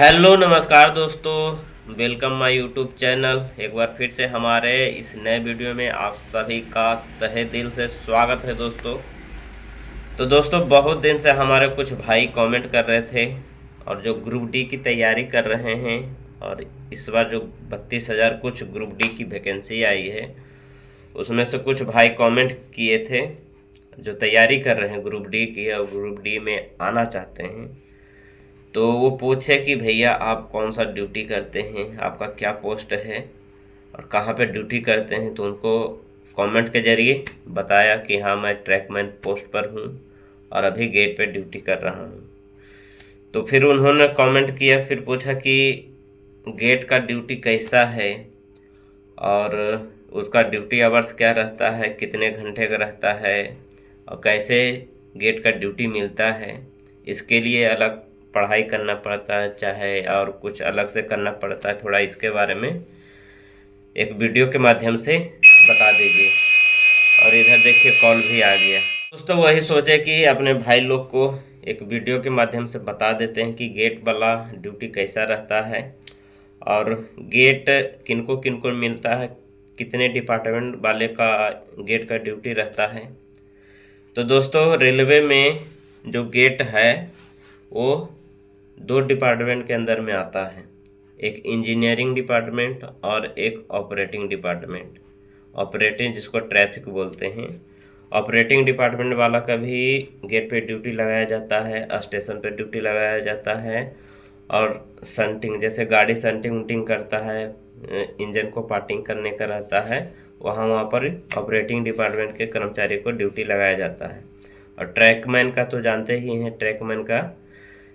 Hello नमस्कार दोस्तों, welcome my YouTube channel. एक बार फिर से हमारे इस नए वीडियो में आप सभी का तहे दिल से स्वागत है दोस्तों। तो दोस्तों, बहुत दिन से हमारे कुछ भाई कमेंट कर रहे थे और जो ग्रुप डी की तैयारी कर रहे हैं, और इस बार जो 32,000 कुछ ग्रुप डी की वैकेंसी आई है, उसमें से कुछ भाई कमेंट किए थे जो तैयारी कर रहे हैं ग्रुप डी की और ग्रुप डी में आना चाहते हैं। तो वो पूछे कि भैया आप कौन सा ड्यूटी करते हैं, आपका क्या पोस्ट है और कहाँ पे ड्यूटी करते हैं। तो उनको कमेंट के ज़रिए बताया कि हाँ, मैं ट्रैकमैन पोस्ट पर हूँ और अभी गेट पे ड्यूटी कर रहा हूँ। तो फिर उन्होंने कमेंट किया, फिर पूछा कि गेट का ड्यूटी कैसा है और उसका ड्यूटी आवर्स क्या रहता है, कितने घंटे का रहता है और कैसे गेट का ड्यूटी मिलता है। इसके लिए अलग पढ़ाई करना पड़ता है चाहे और कुछ अलग से करना पड़ता है, थोड़ा इसके बारे में एक वीडियो के माध्यम से बता दीजिए। और इधर देखिए कॉल भी आ गया। दोस्तों, वही सोचे कि अपने भाई लोग को एक वीडियो के माध्यम से बता देते हैं कि गेट वाला ड्यूटी कैसा रहता है और गेट किनको किनको मिलता है, कितने डिपार्टमेंट वाले का गेट का ड्यूटी रहता है। तो दोस्तों, रेलवे में जो गेट है वो 2 डिपार्टमेंट के अंदर में आता है, एक इंजीनियरिंग डिपार्टमेंट और एक ऑपरेटिंग डिपार्टमेंट। ऑपरेटिंग जिसको ट्रैफिक बोलते हैं। ऑपरेटिंग डिपार्टमेंट वाला का भी गेट पे ड्यूटी लगाया जाता है, स्टेशन पे ड्यूटी लगाया जाता है और संटिंग जैसे गाड़ी संटिंग उंटिंग करता है, इंजन को पार्टिंग करने का रहता है, वहाँ पर ऑपरेटिंग डिपार्टमेंट के कर्मचारी को ड्यूटी लगाया जाता है। और ट्रैकमैन का तो जानते ही हैं, ट्रैकमैन का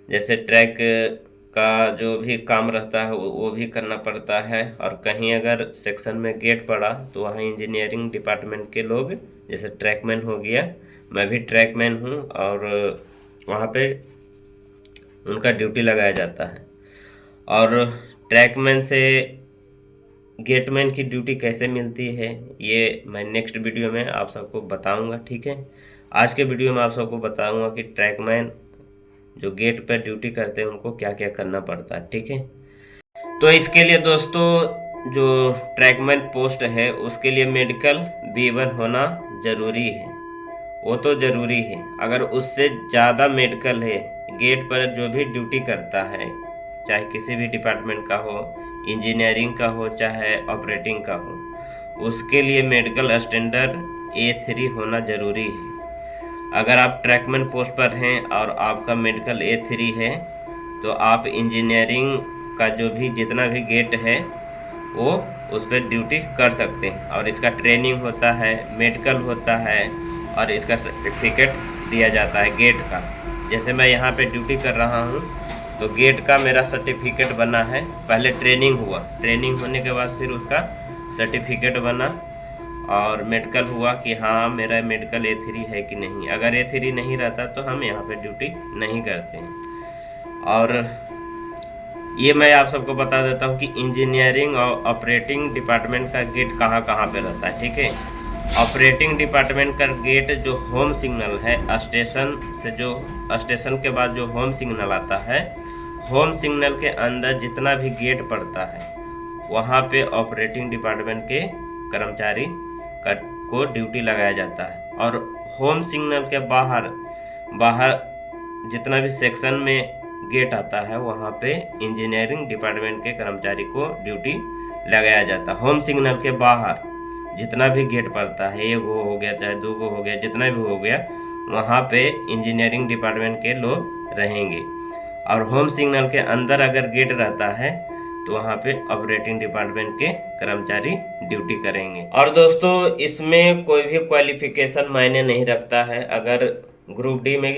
जैसे ट्रैक का जो भी काम रहता है वो भी करना पड़ता है। और कहीं अगर सेक्शन में गेट पड़ा तो वहाँ इंजीनियरिंग डिपार्टमेंट के लोग, जैसे ट्रैकमैन हो गया, मैं भी ट्रैकमैन हूँ, और वहाँ पे उनका ड्यूटी लगाया जाता है। और ट्रैकमैन से गेटमैन की ड्यूटी कैसे मिलती है ये मैं नेक्स्ट वीडियो में आप सबको बताऊंगा, ठीक है। आज के वीडियो में आप सबको बताऊंगा कि ट्रैकमैन जो गेट पर ड्यूटी करते हैं उनको क्या क्या करना पड़ता है, ठीक है। तो इसके लिए दोस्तों, जो ट्रैकमैन पोस्ट है उसके लिए मेडिकल B1 होना ज़रूरी है, वो तो ज़रूरी है। अगर उससे ज़्यादा मेडिकल है, गेट पर जो भी ड्यूटी करता है, चाहे किसी भी डिपार्टमेंट का हो, इंजीनियरिंग का हो चाहे ऑपरेटिंग का हो, उसके लिए मेडिकल स्टैंडर्ड A3 होना ज़रूरी है। अगर आप ट्रैकमैन पोस्ट पर हैं और आपका मेडिकल A3 है तो आप इंजीनियरिंग का जो भी जितना भी गेट है वो उस पर ड्यूटी कर सकते हैं। और इसका ट्रेनिंग होता है, मेडिकल होता है और इसका सर्टिफिकेट दिया जाता है गेट का। जैसे मैं यहाँ पे ड्यूटी कर रहा हूँ तो गेट का मेरा सर्टिफिकेट बना है। पहले ट्रेनिंग हुआ, ट्रेनिंग होने के बाद फिर उसका सर्टिफिकेट बना और मेडिकल हुआ कि हाँ मेरा मेडिकल A3 है कि नहीं। अगर A3 नहीं रहता तो हम यहाँ पे ड्यूटी नहीं करते हैं। और ये मैं आप सबको बता देता हूँ कि इंजीनियरिंग और ऑपरेटिंग डिपार्टमेंट का गेट कहाँ कहाँ पे रहता है, ठीक है। ऑपरेटिंग डिपार्टमेंट का गेट जो होम सिग्नल है, स्टेशन से जो स्टेशन के बाद जो होम सिग्नल आता है, होम सिग्नल के अंदर जितना भी गेट पड़ता है वहाँ पे ऑपरेटिंग डिपार्टमेंट के कर्मचारी को ड्यूटी लगाया जाता है। और होम सिग्नल के बाहर बाहर जितना भी सेक्शन में गेट आता है वहाँ पे इंजीनियरिंग डिपार्टमेंट के कर्मचारी को ड्यूटी लगाया जाता है। होम सिग्नल के बाहर जितना भी गेट पड़ता है, एक हो गया चाहे 2 हो गया, जितना भी हो गया, वहाँ पे इंजीनियरिंग डिपार्टमेंट के लोग रहेंगे। और होम सिग्नल के अंदर अगर गेट रहता है तो वहाँ पे ऑपरेटिंग डिपार्टमेंट के कर्मचारी ड्यूटी करेंगे। और दोस्तों, इसमें कोई भी क्वालिफिकेशन मायने नहीं रखता है। अगर ग्रुप डी में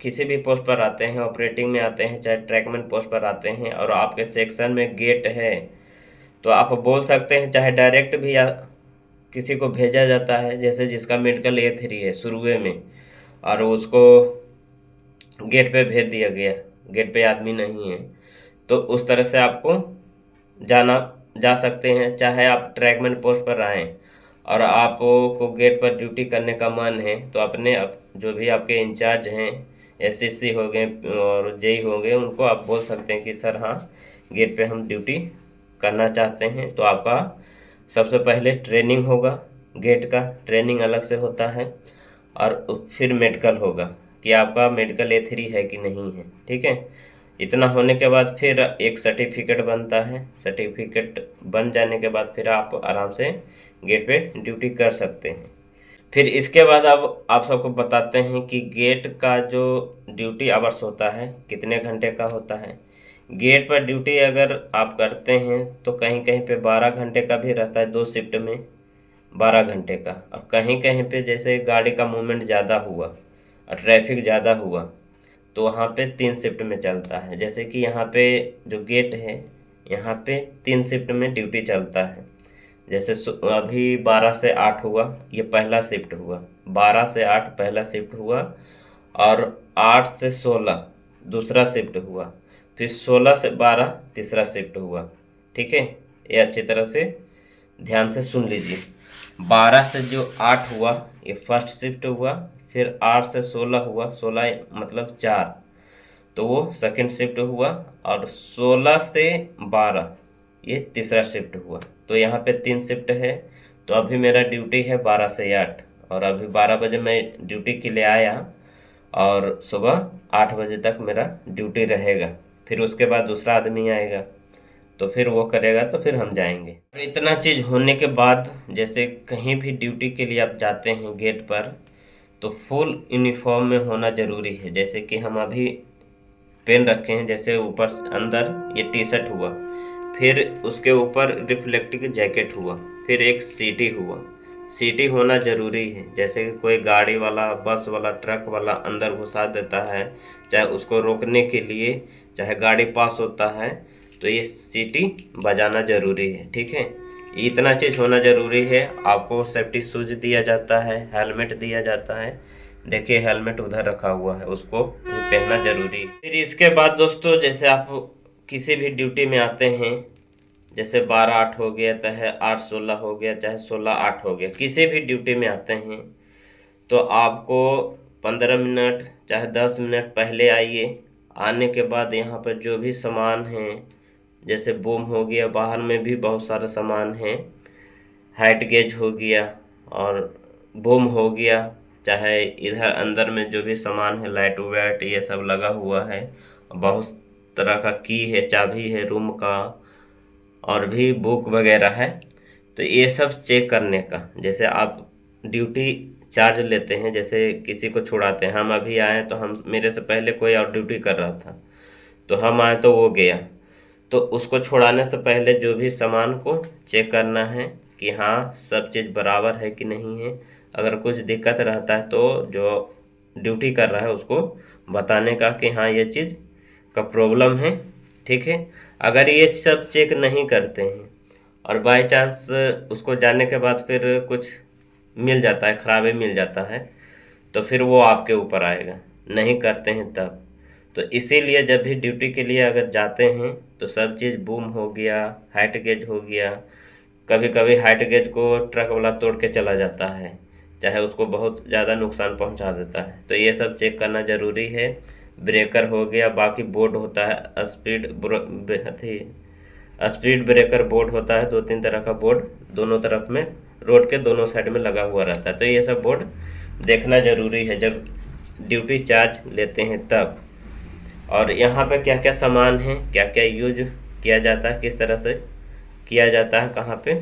किसी भी पोस्ट पर आते हैं, ऑपरेटिंग में आते हैं चाहे ट्रैकमैन पोस्ट पर आते हैं और आपके सेक्शन में गेट है तो आप बोल सकते हैं, चाहे डायरेक्ट भी किसी को भेजा जाता है, जैसे जिसका मेडिकल A3 है शुरुए में और उसको गेट पे भेज दिया गया, गेट पे आदमी नहीं है, तो उस तरह से आपको जा सकते हैं। चाहे आप ट्रैकमैन पोस्ट पर आएँ और आपको गेट पर ड्यूटी करने का मन है तो अपने जो भी आपके इंचार्ज हैं एसएससी हो गए और जेई हो गए, उनको आप बोल सकते हैं कि सर हाँ गेट पे हम ड्यूटी करना चाहते हैं। तो आपका सबसे पहले ट्रेनिंग होगा, गेट का ट्रेनिंग अलग से होता है, और फिर मेडिकल होगा कि आपका मेडिकल A3 है कि नहीं है, ठीक है। इतना होने के बाद फिर एक सर्टिफिकेट बनता है, सर्टिफिकेट बन जाने के बाद फिर आप आराम से गेट पे ड्यूटी कर सकते हैं। फिर इसके बाद अब आप सबको बताते हैं कि गेट का जो ड्यूटी आवर्स होता है कितने घंटे का होता है। गेट पर ड्यूटी अगर आप करते हैं तो कहीं कहीं पे 12 घंटे का भी रहता है, 2 शिफ्ट में 12 घंटे का। और कहीं कहीं पे जैसे गाड़ी का मूवमेंट ज़्यादा हुआ और ट्रैफिक ज़्यादा हुआ तो वहाँ पे 3 शिफ्ट में चलता है। जैसे कि यहाँ पे जो गेट है यहाँ पे 3 शिफ्ट में ड्यूटी चलता है। जैसे अभी 12 से 8 हुआ, ये पहला शिफ्ट हुआ, 12 से 8 पहला शिफ्ट हुआ, और 8 से 16 दूसरा शिफ्ट हुआ, फिर 16 से 12 तीसरा शिफ्ट हुआ, ठीक है। ये अच्छी तरह से ध्यान से सुन लीजिए। 12 से जो 8 हुआ ये फर्स्ट शिफ्ट हुआ, फिर 8 से 16 हुआ, 16 मतलब 4, तो वो सेकंड शिफ्ट हुआ, और 16 से 12 ये तीसरा शिफ्ट हुआ। तो यहाँ पे 3 शिफ्ट है। तो अभी मेरा ड्यूटी है 12 से 8, और अभी 12 बजे मैं ड्यूटी के लिए आया, और सुबह 8 बजे तक मेरा ड्यूटी रहेगा। फिर उसके बाद दूसरा आदमी आएगा तो फिर वो करेगा, तो फिर हम जाएंगे। और इतना चीज़ होने के बाद जैसे कहीं भी ड्यूटी के लिए आप जाते हैं गेट पर, तो फुल यूनिफॉर्म में होना ज़रूरी है। जैसे कि हम अभी पेन रखे हैं, जैसे ऊपर अंदर ये टी शर्ट हुआ, फिर उसके ऊपर रिफ्लेक्टिव जैकेट हुआ, फिर एक सीटी हुआ। सीटी होना ज़रूरी है। जैसे कि कोई गाड़ी वाला, बस वाला, ट्रक वाला अंदर घुसा देता है, चाहे उसको रोकने के लिए, चाहे गाड़ी पास होता है, तो ये सीटी बजाना ज़रूरी है, ठीक है। इतना चीज़ होना ज़रूरी है। आपको सेफ्टी शूज दिया जाता है, हेलमेट दिया जाता है। देखिए हेलमेट उधर रखा हुआ है, उसको पहनना जरूरी है। फिर इसके बाद दोस्तों जैसे आप किसी भी ड्यूटी में आते हैं, जैसे 12-8 हो गया, चाहे 8-16 हो गया, चाहे 16-8 हो गया, किसी भी ड्यूटी में आते हैं तो आपको 15 मिनट चाहे 10 मिनट पहले आइए। आने के बाद यहाँ पर जो भी सामान है, जैसे बूम हो गया, बाहर में भी बहुत सारा सामान है, हाइट गेज हो गया और बूम हो गया, चाहे इधर अंदर में जो भी सामान है, लाइट वाइट ये सब लगा हुआ है, बहुत तरह का की है, चाबी है रूम का, और भी बुक वगैरह है। तो ये सब चेक करने का, जैसे आप ड्यूटी चार्ज लेते हैं, जैसे किसी को छुड़ाते हैं, हम अभी आए तो हम, मेरे से पहले कोई और ड्यूटी कर रहा था, तो हम आए तो वो गया, तो उसको छुड़ाने से पहले जो भी सामान को चेक करना है कि हाँ सब चीज़ बराबर है कि नहीं है। अगर कुछ दिक्कत रहता है तो जो ड्यूटी कर रहा है उसको बताने का कि हाँ ये चीज़ का प्रॉब्लम है, ठीक है। अगर ये सब चेक नहीं करते हैं और बाय चांस उसको जानने के बाद फिर कुछ मिल जाता है, खराबी मिल जाता है, तो फिर वो आपके ऊपर आएगा, नहीं करते हैं तब। तो इसीलिए जब भी ड्यूटी के लिए अगर जाते हैं तो सब चीज़ बूम हो गया, हाइट गेज हो गया, कभी कभी हाइट गेज को ट्रक वाला तोड़ के चला जाता है, चाहे उसको बहुत ज़्यादा नुकसान पहुंचा देता है, तो ये सब चेक करना ज़रूरी है। ब्रेकर हो गया, बाकी बोर्ड होता है, स्पीड ब्रेकर बोर्ड होता है, 2-3 तरह का बोर्ड दोनों तरफ में, रोड के दोनों साइड में लगा हुआ रहता है, तो ये सब बोर्ड देखना ज़रूरी है जब ड्यूटी चार्ज लेते हैं तब। और यहाँ पे क्या क्या सामान है, क्या क्या यूज किया जाता है, किस तरह से किया जाता है, कहाँ पे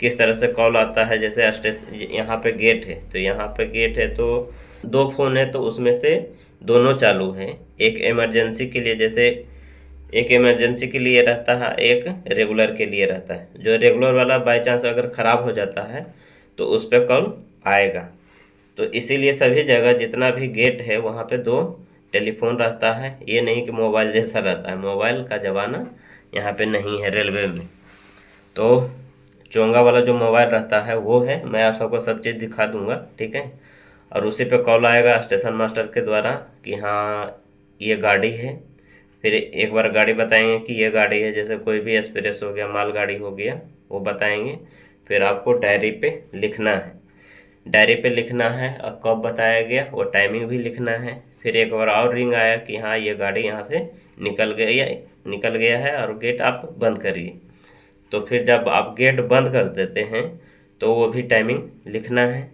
किस तरह से कॉल आता है। जैसे स्टेशन, यहाँ पे गेट है, तो यहाँ पे गेट है तो 2 फ़ोन है, तो उसमें से दोनों चालू हैं। एक इमरजेंसी के लिए, जैसे एक इमरजेंसी के लिए रहता है, एक रेगुलर के लिए रहता है। जो रेगुलर वाला बाय चांस अगर ख़राब हो जाता है तो उस पर कॉल आएगा। तो इसीलिए सभी जगह जितना भी गेट है वहाँ पे 2 टेलीफोन रहता है। ये नहीं कि मोबाइल जैसा रहता है, मोबाइल का ज़माना यहाँ पे नहीं है रेलवे में। तो चोंगा वाला जो मोबाइल रहता है वो है, मैं आप सबको सब चीज़ दिखा दूंगा, ठीक है। और उसी पे कॉल आएगा स्टेशन मास्टर के द्वारा कि हाँ ये गाड़ी है। फिर एक बार गाड़ी बताएंगे कि ये गाड़ी है, जैसे कोई भी एक्सप्रेस हो गया, माल गाड़ी हो गया, वो बताएंगे। फिर आपको डायरी पे लिखना है, डायरी पे लिखना है और कब बताया गया वो टाइमिंग भी लिखना है, फिर एक बार और रिंग आया कि हाँ ये गाड़ी यहाँ से निकल गया है और गेट आप बंद करिए। तो फिर जब आप गेट बंद कर देते हैं तो वो भी टाइमिंग लिखना है।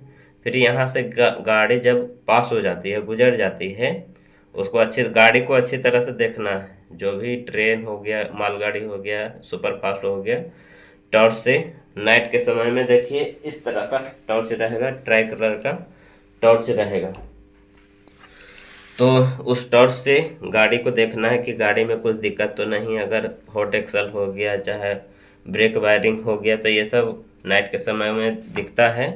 फिर यहाँ से गाड़ी जब पास हो जाती है, गुजर जाती है, उसको गाड़ी को अच्छी तरह से देखना है। जो भी ट्रेन हो गया, मालगाड़ी हो गया, सुपर फास्ट हो गया, टॉर्च से नाइट के समय में देखिए इस तरह का टॉर्च रहेगा, ट्राई कलर का टॉर्च रहेगा। तो उस टॉर्च से गाड़ी को देखना है कि गाड़ी में कुछ दिक्कत तो नहीं। अगर हॉट एक्सल हो गया, चाहे ब्रेक वायरिंग हो गया, तो ये सब नाइट के समय में दिखता है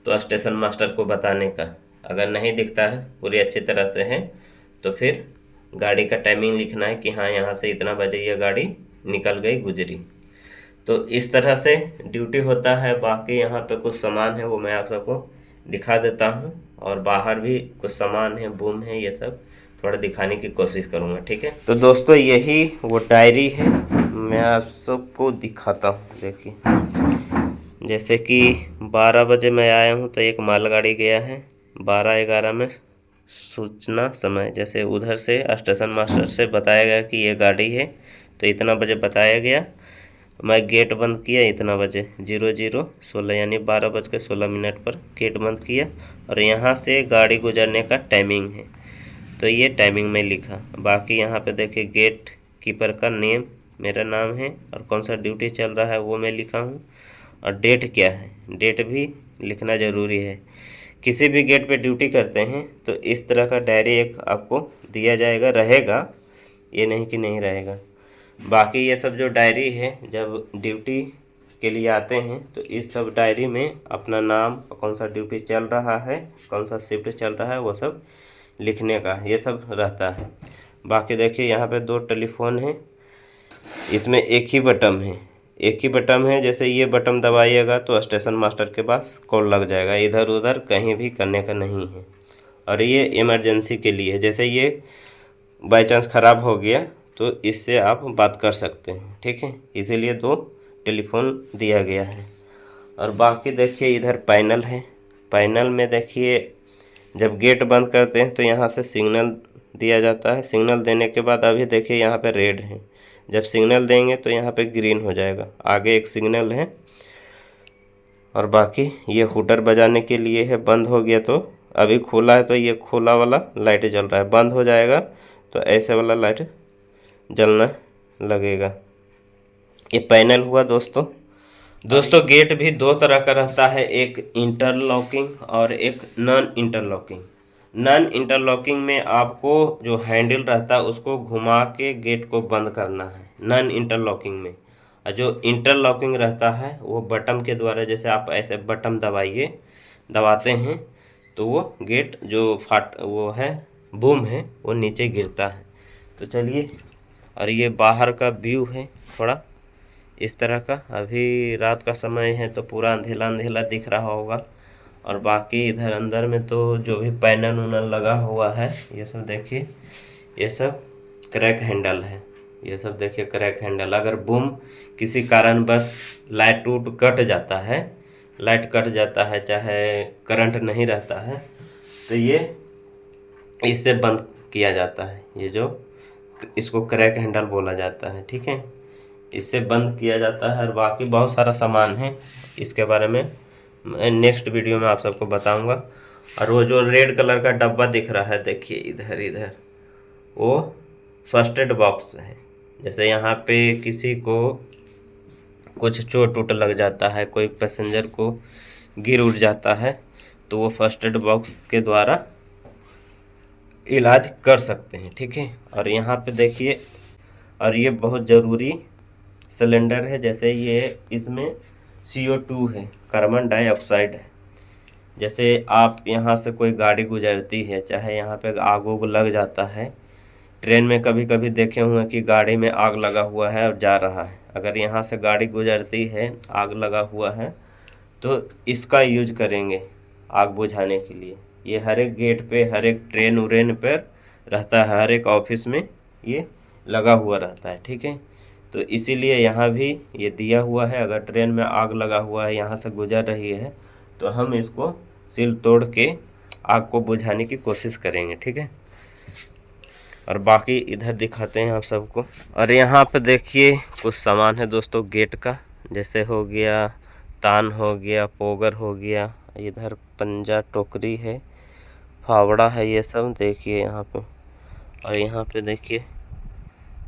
तो स्टेशन मास्टर को बताने का। अगर नहीं दिखता है, पूरी अच्छी तरह से है, तो फिर गाड़ी का टाइमिंग लिखना है कि हाँ यहाँ से इतना बजे ये गाड़ी निकल गई, गुजरी। तो इस तरह से ड्यूटी होता है। बाकी यहाँ पे कुछ सामान है वो मैं आप सबको दिखा देता हूँ, और बाहर भी कुछ सामान है, बूम है, ये सब थोड़ा दिखाने की कोशिश करूँगा, ठीक है। तो दोस्तों यही वो डायरी है, मैं आप सबको दिखाता हूँ। देखिए जैसे कि 12 बजे मैं आया हूँ तो एक मालगाड़ी गया है, 12:11 में सूचना समय, जैसे उधर से स्टेशन मास्टर से बताया गया कि ये गाड़ी है, तो इतना बजे बताया गया। मैं गेट बंद किया इतना बजे 00:16 यानी 12:16 पर गेट बंद किया, और यहाँ से गाड़ी गुजरने का टाइमिंग है, तो ये टाइमिंग में लिखा। बाकी यहाँ पे देखिए गेट कीपर का नेम, मेरा नाम है, और कौन सा ड्यूटी चल रहा है वो मैं लिखा हूँ, और डेट क्या है, डेट भी लिखना ज़रूरी है। किसी भी गेट पे ड्यूटी करते हैं तो इस तरह का डायरी एक आपको दिया जाएगा, रहेगा, ये नहीं कि नहीं रहेगा। बाकी ये सब जो डायरी है, जब ड्यूटी के लिए आते हैं तो इस सब डायरी में अपना नाम, कौन सा ड्यूटी चल रहा है, कौन सा शिफ्ट चल रहा है, वो सब लिखने का ये सब रहता है। बाकी देखिए यहाँ पे 2 टेलीफोन है, इसमें एक ही बटन है। जैसे ये बटन दबाइएगा तो स्टेशन मास्टर के पास कॉल लग जाएगा, इधर उधर कहीं भी करने का नहीं है। और ये इमरजेंसी के लिए, जैसे ये बाई चांस ख़राब हो गया तो इससे आप बात कर सकते हैं, ठीक है। इसीलिए 2 टेलीफोन दिया गया है। और बाकी देखिए इधर पैनल है, पैनल में देखिए जब गेट बंद करते हैं तो यहाँ से सिग्नल दिया जाता है। सिग्नल देने के बाद अभी देखिए यहाँ पे रेड है, जब सिग्नल देंगे तो यहाँ पे ग्रीन हो जाएगा। आगे एक सिग्नल है। और बाकी ये हुटर बजाने के लिए है, बंद हो गया तो, अभी खोला है तो ये खोला वाला लाइट जल रहा है, बंद हो जाएगा तो ऐसे वाला लाइट जलना लगेगा। ये पैनल हुआ दोस्तों। गेट भी 2 तरह का रहता है, एक इंटरलॉकिंग और एक नॉन इंटरलॉकिंग। नॉन इंटरलॉकिंग में आपको जो हैंडल रहता है उसको घुमा के गेट को बंद करना है, नॉन इंटरलॉकिंग में। और जो इंटरलॉकिंग रहता है वो बटन के द्वारा, जैसे आप ऐसे बटन दबाते हैं तो वो गेट जो वो है, बूम है, वो नीचे गिरता है। तो चलिए, और ये बाहर का व्यू है थोड़ा इस तरह का। अभी रात का समय है तो पूरा अंधेला अंधेला दिख रहा होगा। और बाकी इधर अंदर में तो जो भी पैनल उनल लगा हुआ है, ये सब देखिए, ये सब क्रैक हैंडल है। ये सब देखिए क्रैक हैंडल। अगर बूम किसी कारण बस लाइट कट जाता है, चाहे करंट नहीं रहता है, तो ये इससे बंद किया जाता है। ये जो इसको क्रैक हैंडल बोला जाता है, ठीक है, इससे बंद किया जाता है। और बाकी बहुत सारा सामान है, इसके बारे में मैं नेक्स्ट वीडियो में आप सबको बताऊंगा। और वो जो रेड कलर का डब्बा दिख रहा है, देखिए इधर वो फर्स्ट एड बॉक्स है। जैसे यहाँ पे किसी को कुछ चोट लग जाता है, कोई पैसेंजर को गिर उड़ जाता है, तो वो फर्स्ट एड बॉक्स के द्वारा इलाज कर सकते हैं, ठीक है। और यहाँ पे देखिए, और ये बहुत ज़रूरी सिलेंडर है। जैसे ये इसमें CO2 है, कार्बन डाइऑक्साइड है। जैसे आप यहाँ से कोई गाड़ी गुजरती है, चाहे यहाँ पे आग उग लग जाता है, ट्रेन में कभी कभी देखे हुए कि गाड़ी में आग लगा हुआ है और जा रहा है, अगर यहाँ से गाड़ी गुजरती है, आग लगा हुआ है, तो इसका यूज करेंगे आग बुझाने के लिए। ये हर एक गेट पे, हर एक ट्रेन उरेन पर रहता है, हर एक ऑफिस में ये लगा हुआ रहता है, ठीक है। तो इसीलिए यहाँ भी ये दिया हुआ है, अगर ट्रेन में आग लगा हुआ है, यहाँ से गुजर रही है, तो हम इसको सील तोड़ के आग को बुझाने की कोशिश करेंगे, ठीक है। और बाकी इधर दिखाते हैं आप सबको। और यहाँ पे देखिए कुछ सामान है दोस्तों गेट का, जैसे हो गया तान, हो गया पोगर, हो गया इधर पंजा, टोकरी है, फावड़ा है, ये सब देखिए यहाँ पे। और यहाँ पे देखिए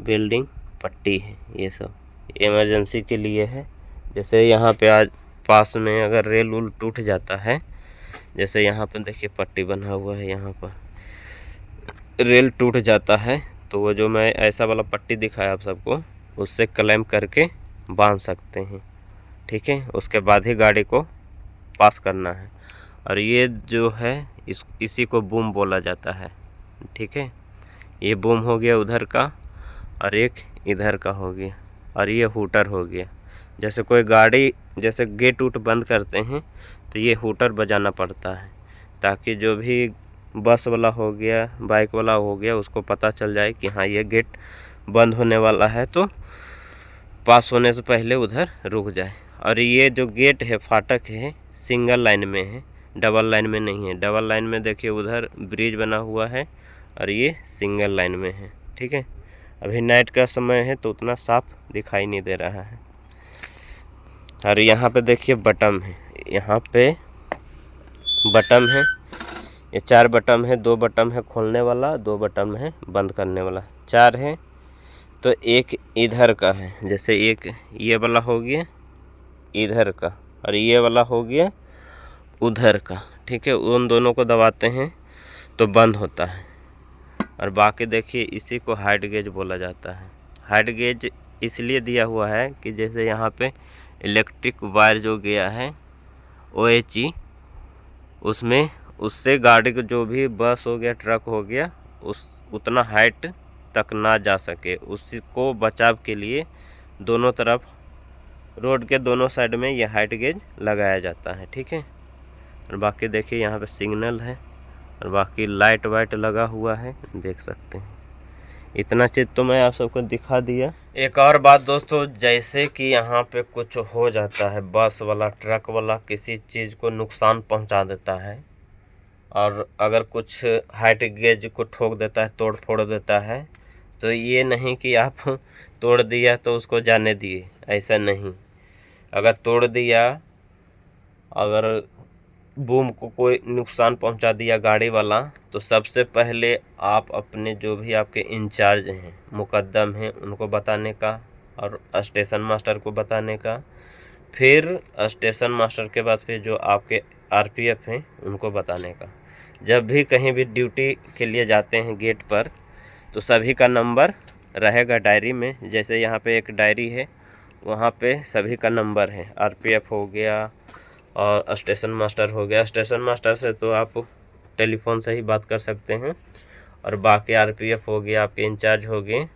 बिल्डिंग पट्टी है, ये सब इमरजेंसी के लिए है। जैसे यहाँ पे आज पास में अगर रेल उल टूट जाता है, जैसे यहाँ पे देखिए पट्टी बना हुआ है, यहाँ पर रेल टूट जाता है तो वो जो मैं ऐसा वाला पट्टी दिखाया आप सबको, उससे क्लेम करके बांध सकते हैं, ठीक है। उसके बाद ही गाड़ी को पास करना है। और ये जो है इसी को बूम बोला जाता है, ठीक है। ये बूम हो गया उधर का, और एक इधर का हो गया, और ये हूटर हो गया। जैसे कोई गाड़ी जैसे गेट उट बंद करते हैं तो ये हूटर बजाना पड़ता है, ताकि जो भी बस वाला हो गया, बाइक वाला हो गया, उसको पता चल जाए कि हाँ ये गेट बंद होने वाला है, तो पास होने से पहले उधर रुक जाए। और ये जो गेट है, फाटक है, सिंगल लाइन में है, डबल लाइन में नहीं है। डबल लाइन में देखिए उधर ब्रिज बना हुआ है, और ये सिंगल लाइन में है, ठीक है। अभी नाइट का समय है तो उतना साफ दिखाई नहीं दे रहा है। और यहाँ पे देखिए बटन है, यहाँ पे बटन है, ये 4 बटन है, 2 बटन है खोलने वाला, 2 बटन है बंद करने वाला, 4 है। तो एक इधर का है, जैसे एक ये वाला हो गया इधर का, और ये वाला हो गया उधर का, ठीक है। उन दोनों को दबाते हैं तो बंद होता है। और बाकी देखिए इसी को हाइट गेज बोला जाता है। हाइट गेज इसलिए दिया हुआ है कि जैसे यहाँ पे इलेक्ट्रिक वायर जो गया है OHE, उसमें उससे गाड़ी को जो भी बस हो गया, ट्रक हो गया, उस उतना हाइट तक ना जा सके, उसको बचाव के लिए दोनों तरफ रोड के दोनों साइड में ये हाइट गेज लगाया जाता है, ठीक है। और बाकी देखिए यहाँ पे सिग्नल है, और बाकी लाइट वाइट लगा हुआ है, देख सकते हैं। इतना चीज़ तो मैं आप सबको दिखा दिया। एक और बात दोस्तों, जैसे कि यहाँ पे कुछ हो जाता है, बस वाला, ट्रक वाला किसी चीज़ को नुकसान पहुँचा देता है, और अगर कुछ हाइट गेज को ठोक देता है, तोड़ फोड़ देता है, तो ये नहीं कि आप तोड़ दिया तो उसको जाने दिए, ऐसा नहीं। अगर तोड़ दिया, अगर बूम को कोई नुकसान पहुंचा दिया गाड़ी वाला, तो सबसे पहले आप अपने जो भी आपके इंचार्ज हैं, मुकद्दम हैं, उनको बताने का, और स्टेशन मास्टर को बताने का। फिर स्टेशन मास्टर के बाद फिर जो आपके RPF हैं उनको बताने का। जब भी कहीं भी ड्यूटी के लिए जाते हैं गेट पर, तो सभी का नंबर रहेगा डायरी में। जैसे यहाँ पे एक डायरी है, वहाँ पे सभी का नंबर है। RPF हो गया और स्टेशन मास्टर हो गया। स्टेशन मास्टर से तो आप टेलीफोन से ही बात कर सकते हैं, और बाकी RPF हो गया, आपके इंचार्ज हो गए,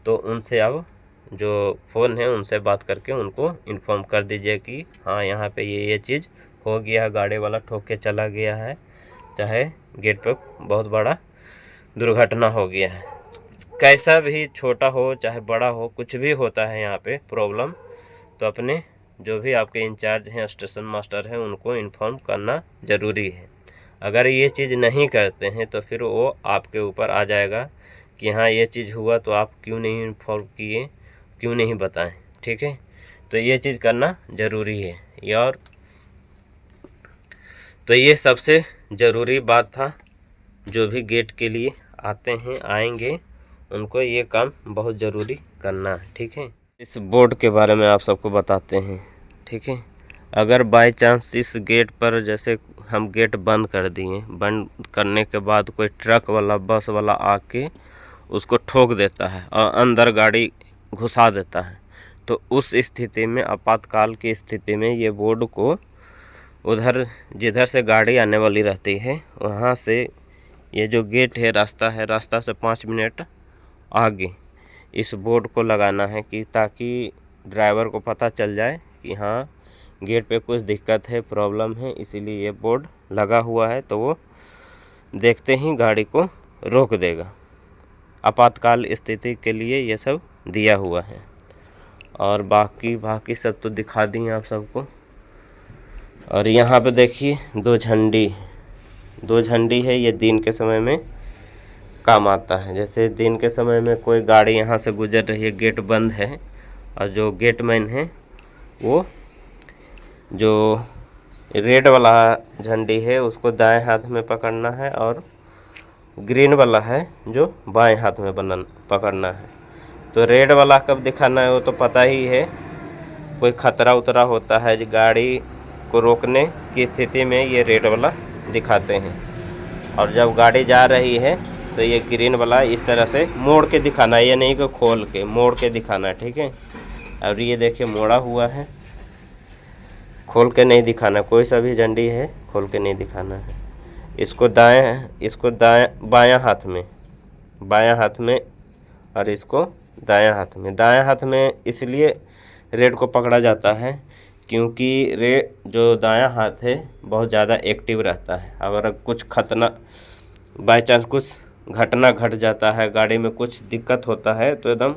तो उनसे आप जो फ़ोन है उनसे बात करके उनको इन्फॉर्म कर दीजिए कि हाँ यहाँ पे ये चीज़ हो गया, गाड़ी वाला ठोक के चला गया है, चाहे गेट पे बहुत बड़ा दुर्घटना हो गया है। कैसा भी छोटा हो चाहे बड़ा हो, कुछ भी होता है यहाँ पे प्रॉब्लम, तो अपने जो भी आपके इंचार्ज हैं, स्टेशन मास्टर हैं, उनको इन्फॉर्म करना ज़रूरी है। अगर ये चीज़ नहीं करते हैं तो फिर वो आपके ऊपर आ जाएगा कि हाँ ये चीज़ हुआ तो आप क्यों नहीं इन्फॉर्म किए, क्यों नहीं बताएं, ठीक है। तो ये चीज़ करना ज़रूरी है। और तो ये सबसे ज़रूरी बात था, जो भी गेट के लिए आते हैं, आएंगे, उनको ये काम बहुत ज़रूरी करना है, ठीक है। इस बोर्ड के बारे में आप सबको बताते हैं, ठीक है। अगर बाय चांस इस गेट पर जैसे हम गेट बंद कर दिए, बंद करने के बाद कोई ट्रक वाला, बस वाला आके उसको ठोक देता है और अंदर गाड़ी घुसा देता है, तो उस स्थिति में, आपातकाल की स्थिति में, ये बोर्ड को उधर जिधर से गाड़ी आने वाली रहती है, वहाँ से ये जो गेट है, रास्ता से 5 मिनट आगे इस बोर्ड को लगाना है, कि ताकि ड्राइवर को पता चल जाए कि हाँ गेट पे कुछ दिक्कत है, प्रॉब्लम है, इसीलिए ये बोर्ड लगा हुआ है। तो वो देखते ही गाड़ी को रोक देगा। आपातकाल स्थिति के लिए ये सब दिया हुआ है। और बाकी सब तो दिखा दी आप सबको। और यहाँ पे देखिए 2 झंडी है, ये दिन के समय में काम आता है। जैसे दिन के समय में कोई गाड़ी यहाँ से गुजर रही है, गेट बंद है, और जो गेटमैन है वो जो रेड वाला झंडी है उसको दाएं हाथ में पकड़ना है, और ग्रीन वाला है जो बाएं हाथ में पकड़ना है। तो रेड वाला कब दिखाना है वो तो पता ही है, कोई खतरा उतरा होता है गाड़ी को रोकने की स्थिति में ये रेड वाला दिखाते हैं। और जब गाड़ी जा रही है तो ये ग्रीन वाला इस तरह से मोड़ के दिखाना है, ये नहीं कि खोल के, मोड़ के दिखाना है, ठीक है। और ये देखिए मोड़ा हुआ है, खोल के नहीं दिखाना, कोई सा भी झंडी है खोल के नहीं दिखाना है। इसको बायां हाथ में, बायां हाथ में, और इसको दायां हाथ में। दायां हाथ में इसलिए रेड को पकड़ा जाता है क्योंकि रेड जो दायां हाथ है बहुत ज़्यादा एक्टिव रहता है। अगर कुछ खतरा बाई चांस कुछ घटना घट जाता है, गाड़ी में कुछ दिक्कत होता है, तो एकदम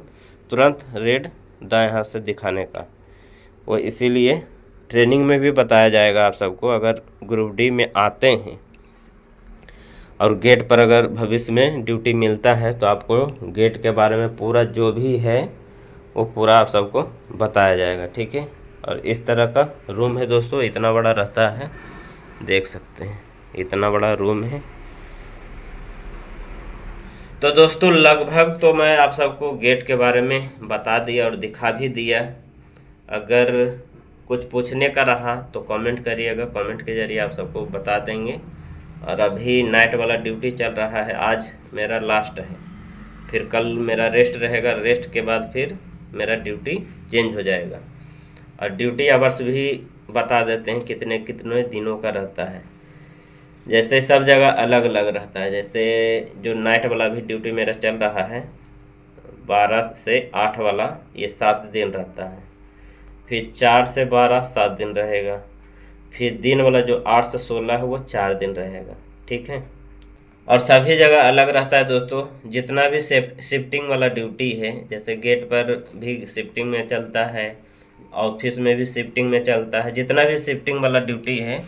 तुरंत रेड दाएं हाथ से दिखाने का वो इसीलिए ट्रेनिंग में भी बताया जाएगा आप सबको। अगर ग्रुप डी में आते हैं और गेट पर अगर भविष्य में ड्यूटी मिलता है तो आपको गेट के बारे में पूरा जो भी है वो पूरा आप सबको बताया जाएगा, ठीक है। और इस तरह का रूम है दोस्तों, इतना बड़ा रहता है, देख सकते हैं इतना बड़ा रूम है। तो दोस्तों लगभग तो मैं आप सबको गेट के बारे में बता दिया और दिखा भी दिया। अगर कुछ पूछने का रहा तो कमेंट करिएगा, कमेंट के जरिए आप सबको बता देंगे। और अभी नाइट वाला ड्यूटी चल रहा है, आज मेरा लास्ट है, फिर कल मेरा रेस्ट रहेगा, रेस्ट के बाद फिर मेरा ड्यूटी चेंज हो जाएगा। और ड्यूटी आवर्स भी बता देते हैं कितने कितने दिनों का रहता है। जैसे सब जगह अलग अलग रहता है। जैसे जो नाइट वाला भी ड्यूटी मेरा चल रहा है 12 से 8 वाला, ये 7 दिन रहता है। फिर 4 से 12 7 दिन रहेगा। फिर दिन वाला जो 8 से 16 है वो 4 दिन रहेगा, ठीक है। और सभी जगह अलग रहता है दोस्तों। जितना भी शिफ्टिंग वाला ड्यूटी है, जैसे गेट पर भी शिफ्टिंग में चलता है, ऑफिस में भी शिफ्टिंग में चलता है, जितना भी शिफ्टिंग वाला ड्यूटी है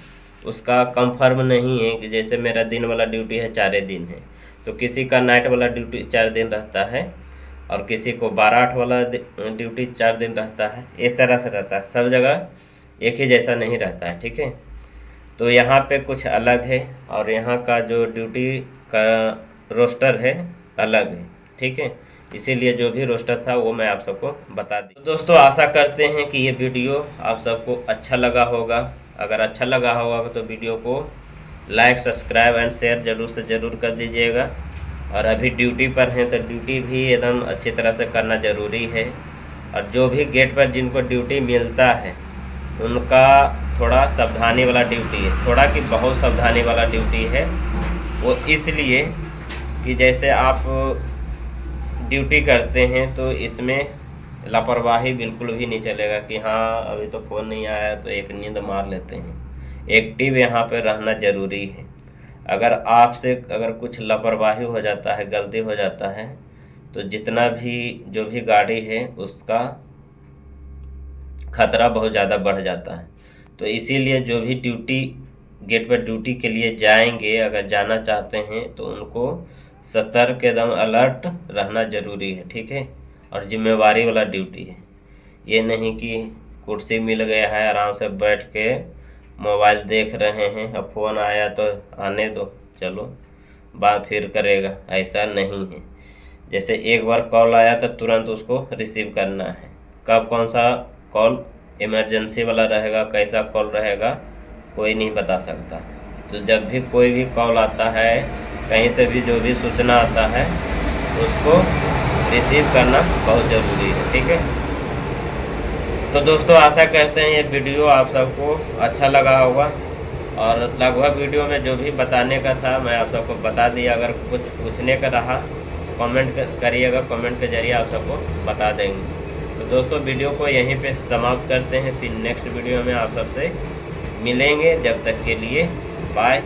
उसका कंफर्म नहीं है कि जैसे मेरा दिन वाला ड्यूटी है 4 दिन है, तो किसी का नाइट वाला ड्यूटी 4 दिन रहता है, और किसी को 12-8 वाला ड्यूटी 4 दिन रहता है। इस तरह से रहता है, सब जगह एक ही जैसा नहीं रहता है, ठीक है। तो यहाँ पे कुछ अलग है, और यहाँ का जो ड्यूटी का रोस्टर है अलग है, ठीक है। इसीलिए जो भी रोस्टर था वो मैं आप सबको बता दी। तो दोस्तों आशा करते हैं कि ये वीडियो आप सबको अच्छा लगा होगा। अगर अच्छा लगा होगा तो वीडियो को लाइक, सब्सक्राइब एंड शेयर ज़रूर से ज़रूर कर दीजिएगा। और अभी ड्यूटी पर हैं तो ड्यूटी भी एकदम अच्छी तरह से करना ज़रूरी है। और जो भी गेट पर जिनको ड्यूटी मिलता है उनका थोड़ा सावधानी वाला ड्यूटी है, थोड़ा कि बहुत सावधानी वाला ड्यूटी है। वो इसलिए कि जैसे आप ड्यूटी करते हैं तो इसमें लापरवाही बिल्कुल भी नहीं चलेगा कि हाँ अभी तो फ़ोन नहीं आया तो एक नींद मार लेते हैं। एक्टिव यहाँ पे रहना ज़रूरी है। अगर आपसे अगर कुछ लापरवाही हो जाता है, गलती हो जाता है, तो जितना भी जो भी गाड़ी है उसका खतरा बहुत ज़्यादा बढ़ जाता है। तो इसीलिए जो भी ड्यूटी गेट पर ड्यूटी के लिए जाएंगे, अगर जाना चाहते हैं तो उनको सतर्क एकदम अलर्ट रहना ज़रूरी है, ठीक है। और जिम्मेवारी वाला ड्यूटी है, ये नहीं कि कुर्सी मिल गया है आराम से बैठ के मोबाइल देख रहे हैं, अब फ़ोन आया तो आने दो, चलो बात फिर करेगा, ऐसा नहीं है। जैसे एक बार कॉल आया तो तुरंत उसको रिसीव करना है। कब कौन सा कॉल इमरजेंसी वाला रहेगा, कैसा कॉल रहेगा, कोई नहीं बता सकता। तो जब भी कोई भी कॉल आता है, कहीं से भी जो भी सूचना आता है, उसको रिसीव करना बहुत ज़रूरी है, ठीक है। तो दोस्तों आशा करते हैं ये वीडियो आप सबको अच्छा लगा होगा। और लगभग वीडियो में जो भी बताने का था मैं आप सबको बता दिया। अगर कुछ पूछने का रहा कमेंट करिएगा, कमेंट के जरिए आप सबको बता देंगे। तो दोस्तों वीडियो को यहीं पे समाप्त करते हैं, फिर नेक्स्ट वीडियो में आप सबसे मिलेंगे। जब तक के लिए बाय।